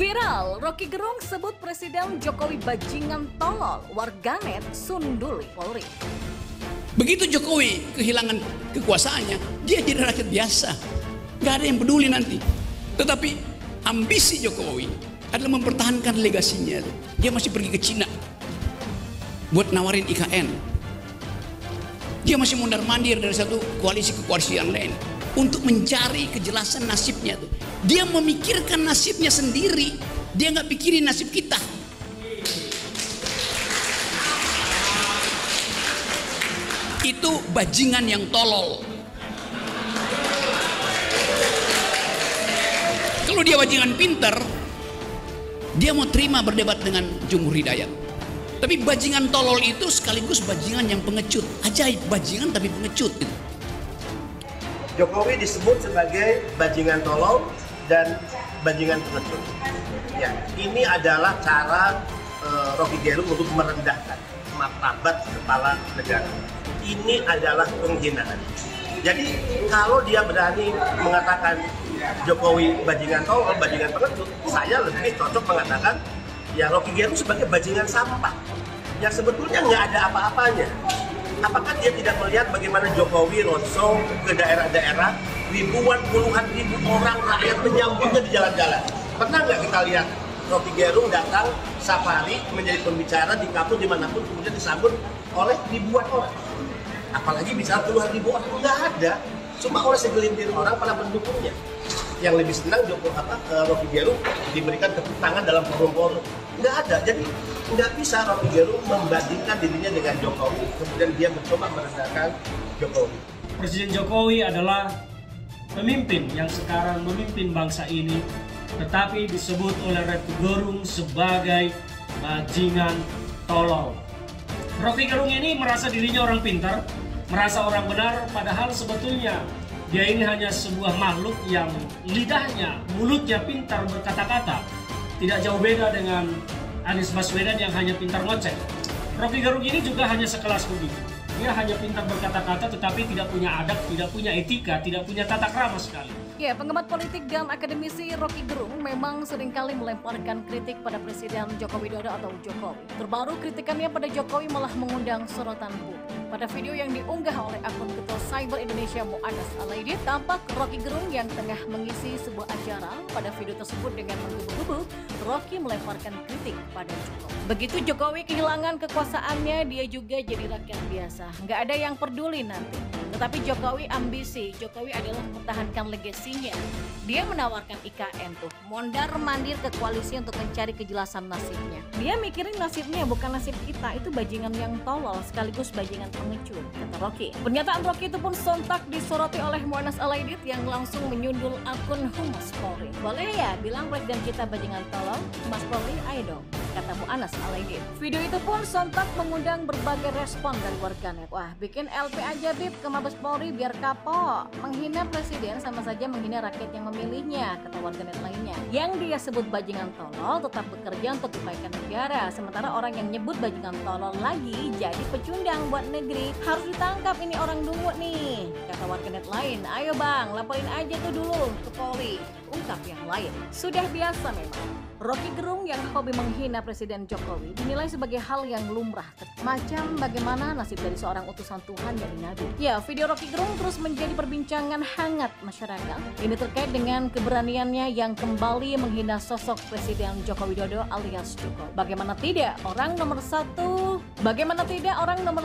Viral, Rocky Gerung sebut Presiden Jokowi bajingan tolol, warganet sundul Polri. Begitu Jokowi kehilangan kekuasaannya, dia jadi rakyat biasa. Gak ada yang peduli nanti. Tetapi ambisi Jokowi adalah mempertahankan legasinya. Dia masih pergi ke Cina buat nawarin IKN. Dia masih mondar-mandir dari satu koalisi ke koalisi yang lain untuk mencari kejelasan nasibnya. Dia memikirkan nasibnya sendiri. Dia nggak pikirin nasib kita. Itu bajingan yang tolol. Kalau dia bajingan pinter, dia mau terima berdebat dengan Jumhur Hidayat. Tapi bajingan tolol itu sekaligus bajingan yang pengecut. Ajaib, bajingan tapi pengecut. Jokowi disebut sebagai bajingan tolol dan bajingan pengecut. Ya, ini adalah cara Rocky Gerung untuk merendahkan martabat kepala negara. Ini adalah penghinaan. Jadi kalau dia berani mengatakan Jokowi bajingan tolol, bajingan pengecut, saya lebih cocok mengatakan ya Rocky Gerung sebagai bajingan sampah yang sebetulnya nggak ada apa-apanya. Apakah dia tidak melihat bagaimana Jokowi roadshow ke daerah-daerah, ribuan, puluhan ribu orang rakyat menyambutnya di jalan-jalan? Pernah nggak kita lihat Rocky Gerung datang safari menjadi pembicara di kampus dimanapun kemudian disambut oleh ribuan orang? Apalagi bicara puluhan ribu orang, nggak ada. Cuma oleh segelintir orang para pendukungnya yang lebih senang Rocky Gerung diberikan tepuk tangan dalam forum-forum. Nggak ada. Jadi nggak bisa Rocky Gerung membandingkan dirinya dengan Jokowi, kemudian dia mencoba merendahkan Jokowi. Presiden Jokowi adalah pemimpin yang sekarang memimpin bangsa ini, tetapi disebut oleh Rocky Gerung sebagai bajingan tolol. Rocky Gerung ini merasa dirinya orang pintar, merasa orang benar, padahal sebetulnya dia ini hanya sebuah makhluk yang lidahnya, mulutnya pintar berkata-kata. Tidak jauh beda dengan Anies Baswedan yang hanya pintar ngoceh. Rocky Gerung ini juga hanya sekelas begitu. Dia hanya pintar berkata-kata tetapi tidak punya adab, tidak punya etika, tidak punya tata krama sekali. Ya, pengamat politik dan akademisi Rocky Gerung memang seringkali melemparkan kritik pada Presiden Joko Widodo atau Jokowi. Terbaru kritikannya pada Jokowi malah mengundang sorotan publik. Pada video yang diunggah oleh akun Ketua Cyber Indonesia Mu'annas Alaidit, tampak Rocky Gerung yang tengah mengisi sebuah acara. Pada video tersebut dengan menggebu-gebu, Rocky melemparkan kritik pada Jokowi. Begitu Jokowi kehilangan kekuasaannya, dia juga jadi rakyat biasa. Nggak ada yang peduli nanti. Tetapi Jokowi ambisi, Jokowi adalah mempertahankan legasinya. Dia menawarkan IKN tuh, mondar-mandir ke koalisi untuk mencari kejelasan nasibnya. Dia mikirin nasibnya bukan nasib kita, itu bajingan yang tolol sekaligus bajingan pengecut, kata Rocky. Pernyataan Rocky itu pun sontak disoroti oleh Mu'annas Alaidit yang langsung menyundul akun Humas Polri. Boleh ya bilang presiden kita bajingan tolol? Humas Polri, ayo dong, kata Mu'annas Alaidit. Video itu pun sontak mengundang berbagai respon dari warganet. Wah, bikin LP aja Bib ke Mabes Polri biar kapok. Menghina presiden sama saja menghina rakyat yang memilihnya, kata warganet lainnya. Yang dia sebut bajingan tolol tetap bekerja untuk kebaikan negara, sementara orang yang nyebut bajingan tolol lagi jadi pecundang buat negeri. Harus ditangkap ini orang dungu nih, kata warganet lain. Ayo bang, laporin aja tuh dulu ke Polri, ungkap yang lain. Sudah biasa memang. Rocky Gerung yang hobi menghina Presiden Jokowi dinilai sebagai hal yang lumrah, macam bagaimana nasib dari seorang utusan Tuhan dari Nabi. Ya, video Rocky Gerung terus menjadi perbincangan hangat masyarakat. Ini terkait dengan keberaniannya yang kembali menghina sosok Presiden Joko Widodo alias Jokowi. Bagaimana tidak orang nomor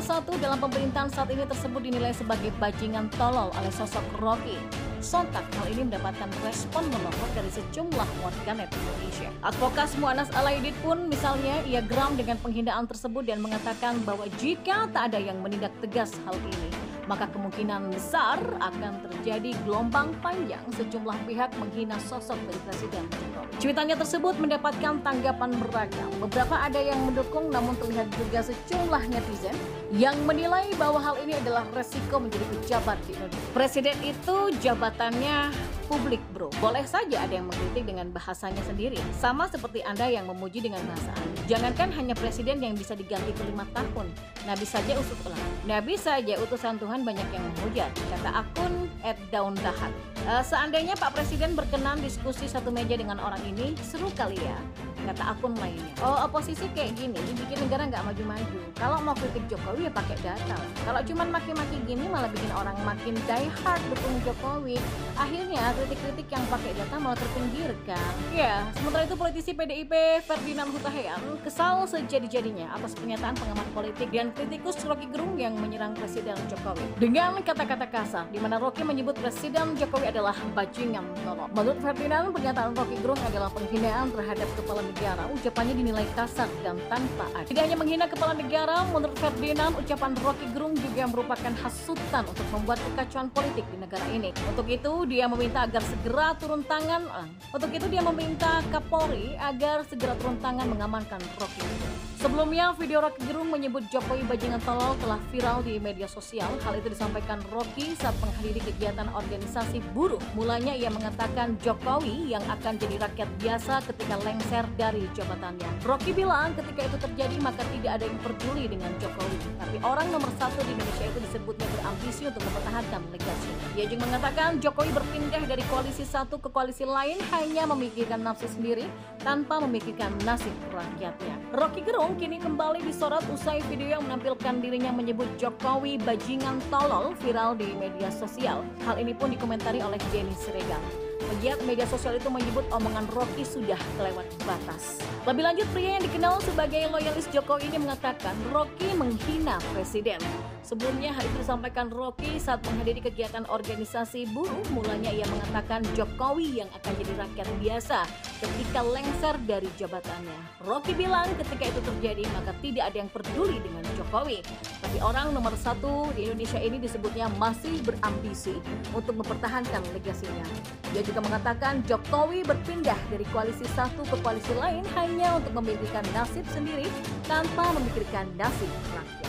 satu dalam pemerintahan saat ini tersebut dinilai sebagai bajingan tolol oleh sosok Rocky. Sontak hal ini mendapatkan respon menolak dari sejumlah warganet Indonesia. Advokat Mu'annas Alaidit pun misalnya ia geram dengan penghinaan tersebut dan mengatakan bahwa jika tak ada yang menindak tegas hal ini, maka kemungkinan besar akan terjadi gelombang panjang sejumlah pihak menghina sosok dari Presiden Jokowi. Cuitannya tersebut mendapatkan tanggapan beragam. Beberapa ada yang mendukung, namun terlihat juga sejumlah netizen yang menilai bahwa hal ini adalah resiko menjadi pejabat di Indonesia. Presiden itu jabatannya publik bro. Boleh saja ada yang mengkritik dengan bahasanya sendiri, sama seperti Anda yang memuji dengan bahasa Anda. Jangankan hanya presiden yang bisa diganti ke 5 tahun, Nabi saja usut ulang. Nabi saja utusan Tuhan banyak yang menghujat, kata akun @daundahat. Seandainya Pak Presiden berkenan diskusi satu meja dengan orang ini, seru kali ya, kata akun lainnya. Oh, oposisi kayak gini bikin negara nggak maju-maju. Kalau mau kritik Jokowi ya pakai data. Kalau cuman maki-maki gini malah bikin orang makin die hard dukung Jokowi. Akhirnya kritik-kritik yang pakai data malah terpinggirkan. Ya, sementara itu politisi PDIP Ferdinand Huta Heian kesal sejadi-jadinya atas pernyataan pengamat politik dan kritikus Rocky Gerung yang menyerang Presiden Jokowi dengan kata-kata kasar, di mana Rocky menyebut Presiden Jokowi adalah bajingan tolol. Menurut Ferdinand, pernyataan Rocky Gerung adalah penghinaan terhadap kepala negara. Ucapannya dinilai kasar dan tanpa adil. Tidak hanya menghina kepala negara, menurut Ferdinand, ucapan Rocky Gerung juga merupakan hasutan untuk membuat kekacauan politik di negara ini. Untuk itu, dia meminta agar segera turun tangan. Untuk itu, dia meminta Kapolri agar segera turun tangan mengamankan Rocky Gerung. Sebelumnya, video Rocky Gerung menyebut Jokowi bajingan tolol telah viral di media sosial. Hal itu disampaikan Rocky saat menghadiri kegiatan organisasi buruh. Mulanya ia mengatakan Jokowi yang akan jadi rakyat biasa ketika lengser dari jabatannya. Rocky bilang ketika itu terjadi maka tidak ada yang peduli dengan Jokowi. Tapi orang nomor satu di Indonesia itu disebutnya berambisi untuk mempertahankan legasi. Ia juga mengatakan Jokowi berpindah dari koalisi satu ke koalisi lain hanya memikirkan nafsu sendiri tanpa memikirkan nasib rakyatnya. Rocky Gerung kini kembali disorot usai video yang menampilkan dirinya menyebut Jokowi bajingan tolol viral di media sosial. Hal ini pun dikomentari oleh Denny Siregar. Pegiat media sosial itu menyebut omongan Rocky sudah kelewat batas. Lebih lanjut, pria yang dikenal sebagai loyalis Jokowi ini mengatakan Rocky menghina Presiden. Sebelumnya hal itu disampaikan Rocky saat menghadiri kegiatan organisasi buruh. Mulanya ia mengatakan Jokowi yang akan jadi rakyat biasa ketika lengser dari jabatannya. Rocky bilang ketika itu terjadi maka tidak ada yang peduli dengan Jokowi. Tapi orang nomor satu di Indonesia ini disebutnya masih berambisi untuk mempertahankan legasinya. Dia juga mengatakan Jokowi berpindah dari koalisi satu ke koalisi lain hanya untuk memikirkan nasib sendiri tanpa memikirkan nasib rakyat.